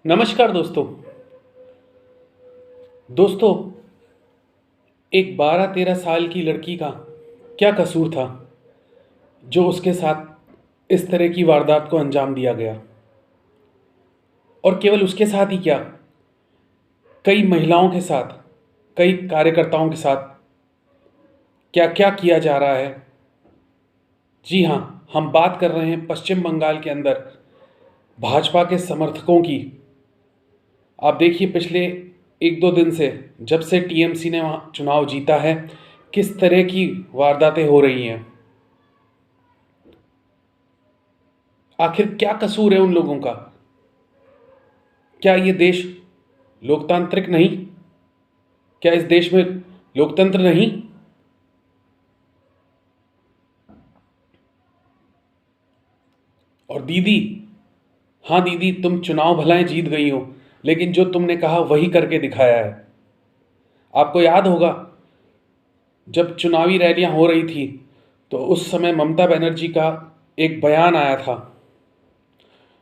नमस्कार दोस्तों। दोस्तों, एक 12-13 साल की लड़की का क्या कसूर था जो उसके साथ इस तरह की वारदात को अंजाम दिया गया। और केवल उसके साथ ही क्या, कई महिलाओं के साथ, कई कार्यकर्ताओं के साथ क्या क्या किया जा रहा है। जी हाँ, हम बात कर रहे हैं पश्चिम बंगाल के अंदर भाजपा के समर्थकों की। आप देखिए, पिछले 1-2 दिन से, जब से टीएमसी ने वहाँ चुनाव जीता है, किस तरह की वारदातें हो रही हैं। आखिर क्या कसूर है उन लोगों का? क्या ये देश लोकतांत्रिक नहीं? क्या इस देश में लोकतंत्र नहीं? और दीदी, हाँ दीदी, तुम चुनाव भलाएं जीत गई हो, लेकिन जो तुमने कहा वही करके दिखाया है। आपको याद होगा, जब चुनावी रैलियां हो रही थी तो उस समय ममता बनर्जी का एक बयान आया था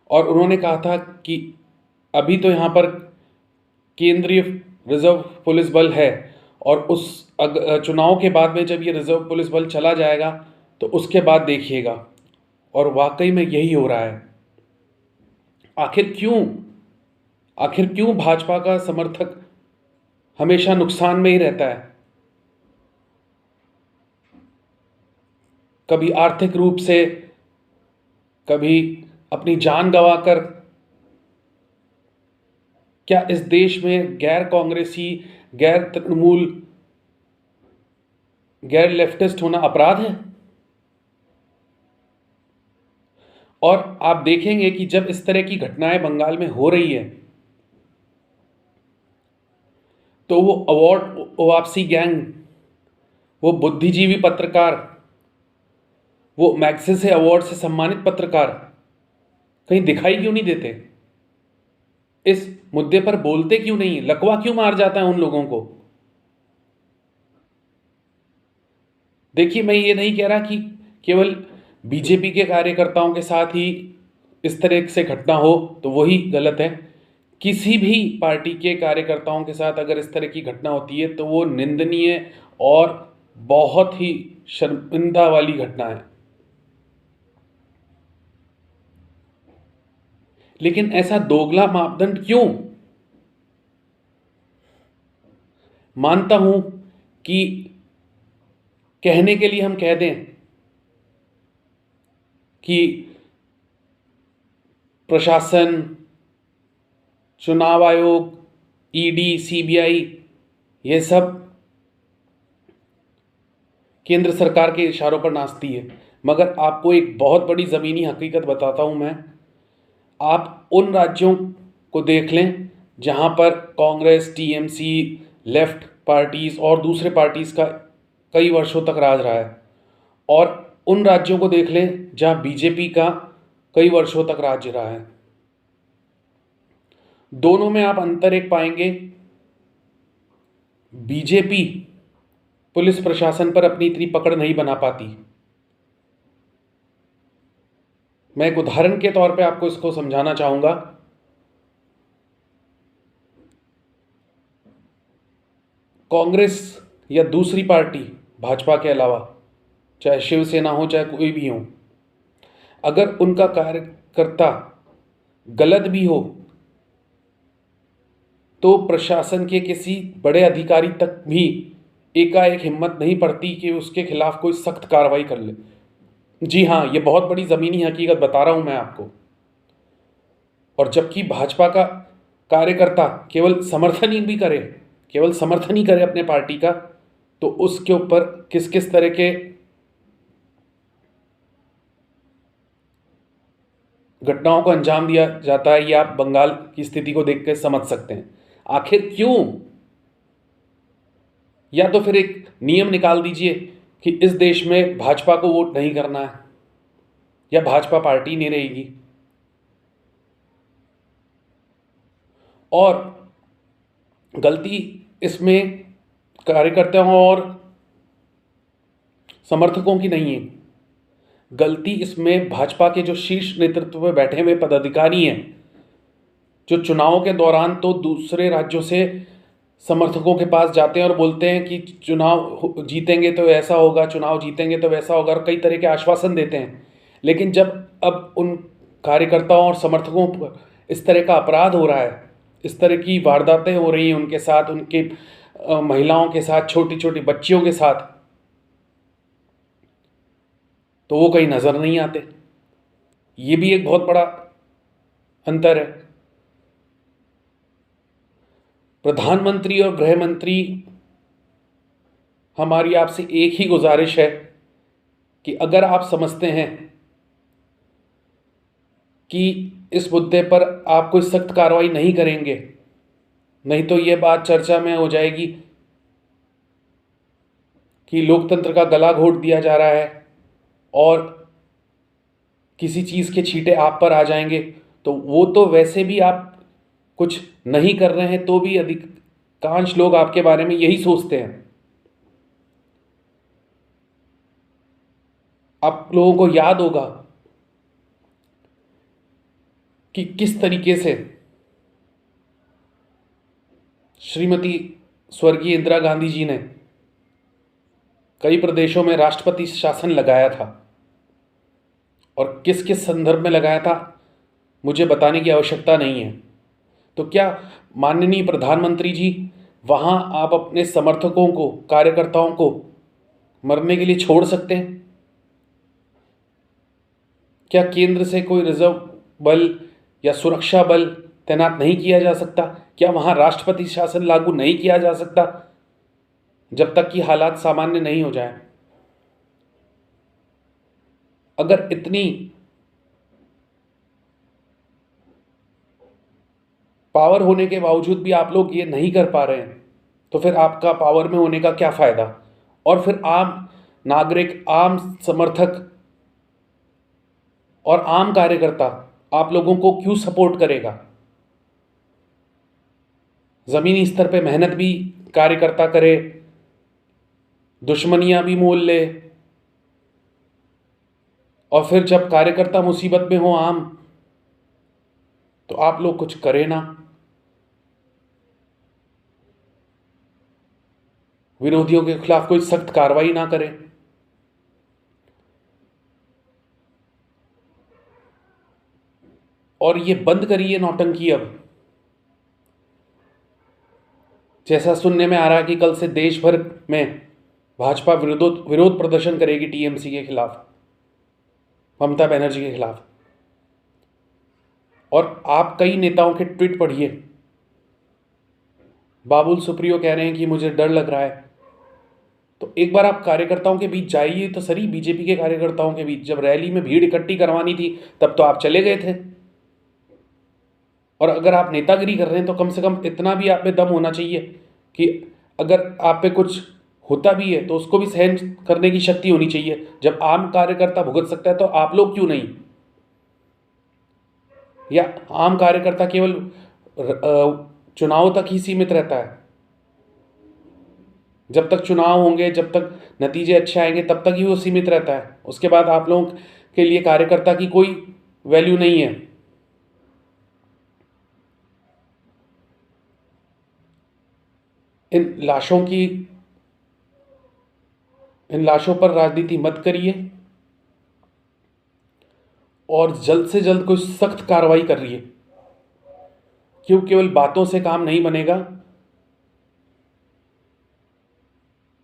और उन्होंने कहा था कि अभी तो यहाँ पर केंद्रीय रिजर्व पुलिस बल है और उस चुनाव के बाद में जब ये रिजर्व पुलिस बल चला जाएगा तो उसके बाद देखिएगा। और वाकई में यही हो रहा है। आखिर क्यों आखिर क्यों भाजपा का समर्थक हमेशा नुकसान में ही रहता है? कभी आर्थिक रूप से, कभी अपनी जान गंवाकर। क्या इस देश में गैर कांग्रेसी, गैर तृणमूल, गैर लेफ्टिस्ट होना अपराध है? और आप देखेंगे कि जब इस तरह की घटनाएं बंगाल में हो रही है तो वो अवार्ड वापसी गैंग, वो बुद्धिजीवी पत्रकार, वो मैग्सेसे अवार्ड से सम्मानित पत्रकार कहीं दिखाई क्यों नहीं देते? इस मुद्दे पर बोलते क्यों नहीं? लकवा क्यों मार जाता है उन लोगों को? देखिए, मैं ये नहीं कह रहा कि केवल बीजेपी के कार्यकर्ताओं के साथ ही इस तरह से घटना हो तो वही गलत है। किसी भी पार्टी के कार्यकर्ताओं के साथ अगर इस तरह की घटना होती है तो वो निंदनीय और बहुत ही शर्मिंदा वाली घटना है। लेकिन ऐसा दोगला मापदंड क्यों? मानता हूं कि कहने के लिए हम कह दें कि प्रशासन, चुनाव आयोग, ईडी, सीबीआई, ये सब केंद्र सरकार के इशारों पर नाचती है। मगर आपको एक बहुत बड़ी ज़मीनी हकीकत बताता हूं मैं। आप उन राज्यों को देख लें जहां पर कांग्रेस, टीएमसी, लेफ्ट पार्टीज और दूसरे पार्टीज का कई वर्षों तक राज रहा है, और उन राज्यों को देख लें जहां बीजेपी का कई वर्षों तक राज्य रहा है। दोनों में आप अंतर एक पाएंगे, बीजेपी पुलिस प्रशासन पर अपनी इतनी पकड़ नहीं बना पाती। मैं एक उदाहरण के तौर पे आपको इसको समझाना चाहूंगा। कांग्रेस या दूसरी पार्टी भाजपा के अलावा, चाहे शिवसेना हो चाहे कोई भी हो, अगर उनका कार्यकर्ता गलत भी हो तो प्रशासन के किसी बड़े अधिकारी तक भी एकाएक हिम्मत नहीं पड़ती कि उसके खिलाफ कोई सख्त कार्रवाई कर ले। जी हाँ, ये बहुत बड़ी ज़मीनी हकीकत बता रहा हूं मैं आपको। और जबकि भाजपा का कार्यकर्ता केवल समर्थन ही करे अपने पार्टी का, तो उसके ऊपर किस किस तरह के घटनाओं को अंजाम दिया जाता है, ये आप बंगाल की स्थिति को देख कर समझ सकते हैं। आखिर क्यों? या तो फिर एक नियम निकाल दीजिए कि इस देश में भाजपा को वोट नहीं करना है या भाजपा पार्टी नहीं रहेगी। और गलती इसमें कार्यकर्ताओं और समर्थकों की नहीं है, गलती इसमें भाजपा के जो शीर्ष नेतृत्व में बैठे हुए पदाधिकारी हैं, जो चुनावों के दौरान तो दूसरे राज्यों से समर्थकों के पास जाते हैं और बोलते हैं कि चुनाव जीतेंगे तो ऐसा होगा, चुनाव जीतेंगे तो वैसा होगा, और कई तरह के आश्वासन देते हैं। लेकिन जब अब उन कार्यकर्ताओं और समर्थकों पर इस तरह का अपराध हो रहा है, इस तरह की वारदातें हो रही हैं उनके साथ, उनके महिलाओं के साथ, छोटी छोटी बच्चियों के साथ, तो वो कहीं नज़र नहीं आते। ये भी एक बहुत बड़ा अंतर है। प्रधानमंत्री और गृह मंत्री, हमारी आपसे एक ही गुजारिश है कि अगर आप समझते हैं कि इस मुद्दे पर आप कोई सख्त कार्रवाई नहीं करेंगे, नहीं तो ये बात चर्चा में हो जाएगी कि लोकतंत्र का गला घोट दिया जा रहा है और किसी चीज़ के छींटे आप पर आ जाएंगे। तो वो तो वैसे भी आप कुछ नहीं कर रहे हैं तो भी अधिकांश लोग आपके बारे में यही सोचते हैं। आप लोगों को याद होगा कि किस तरीके से श्रीमती स्वर्गीय इंदिरा गांधी जी ने कई प्रदेशों में राष्ट्रपति शासन लगाया था, और किस किस संदर्भ में लगाया था मुझे बताने की आवश्यकता नहीं है। तो क्या माननीय प्रधानमंत्री जी, वहाँ आप अपने समर्थकों को, कार्यकर्ताओं को मरने के लिए छोड़ सकते हैं? क्या केंद्र से कोई रिजर्व बल या सुरक्षा बल तैनात नहीं किया जा सकता? क्या वहाँ राष्ट्रपति शासन लागू नहीं किया जा सकता जब तक कि हालात सामान्य नहीं हो जाए? अगर इतनी पावर होने के बावजूद भी आप लोग ये नहीं कर पा रहे हैं, तो फिर आपका पावर में होने का क्या फ़ायदा? और फिर आम नागरिक, आम समर्थक और आम कार्यकर्ता आप लोगों को क्यों सपोर्ट करेगा? ज़मीनी स्तर पे मेहनत भी कार्यकर्ता करे, दुश्मनियां भी मोल ले, और फिर जब कार्यकर्ता मुसीबत में हो आम, तो आप लोग कुछ करें ना, विरोधियों के खिलाफ कोई सख्त कार्रवाई ना करें। और ये बंद करिए नौटंकी अब। जैसा सुनने में आ रहा है कि कल से देश भर में भाजपा विरोध प्रदर्शन करेगी टीएमसी के खिलाफ, ममता बनर्जी के खिलाफ। और आप कई नेताओं के ट्वीट पढ़िए। बाबुल सुप्रियो कह रहे हैं कि मुझे डर लग रहा है। तो एक बार आप कार्यकर्ताओं के बीच जाइए तो सही, बीजेपी के कार्यकर्ताओं के बीच। जब रैली में भीड़ इकट्ठी करवानी थी तब तो आप चले गए थे। और अगर आप नेतागिरी कर रहे हैं तो कम से कम इतना भी आप में दम होना चाहिए कि अगर आप पे कुछ होता भी है तो उसको भी सहन करने की शक्ति होनी चाहिए। जब आम कार्यकर्ता भुगत सकता है तो आप लोग क्यों नहीं? या आम कार्यकर्ता केवल चुनाव तक ही सीमित रहता है? जब तक चुनाव होंगे, जब तक नतीजे अच्छे आएंगे, तब तक ही वो सीमित रहता है। उसके बाद आप लोगों के लिए कार्यकर्ता की कोई वैल्यू नहीं है। इन लाशों पर राजनीति मत करिए, और जल्द से जल्द कोई सख्त कार्रवाई करिए, क्यों केवल बातों से काम नहीं बनेगा।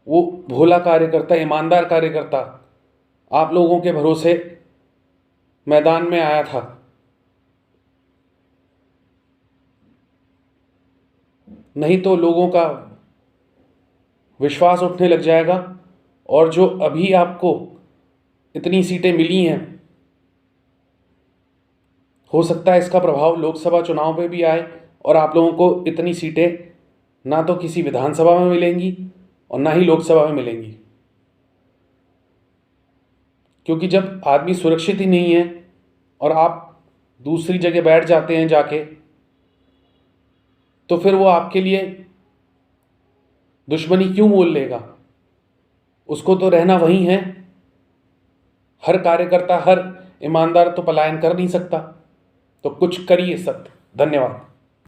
वो भोला कार्यकर्ता, ईमानदार कार्यकर्ता आप लोगों के भरोसे मैदान में आया था, नहीं तो लोगों का विश्वास उठने लग जाएगा। और जो अभी आपको इतनी सीटें मिली हैं, हो सकता है इसका प्रभाव लोकसभा चुनाव पे भी आए, और आप लोगों को इतनी सीटें ना तो किसी विधानसभा में मिलेंगी और ना ही लोकसभा में मिलेंगी। क्योंकि जब आदमी सुरक्षित ही नहीं है और आप दूसरी जगह बैठ जाते हैं जाके, तो फिर वो आपके लिए दुश्मनी क्यों मोल लेगा? उसको तो रहना वही है। हर कार्यकर्ता, हर ईमानदार तो पलायन कर नहीं सकता। तो कुछ करिए सख्त। धन्यवाद।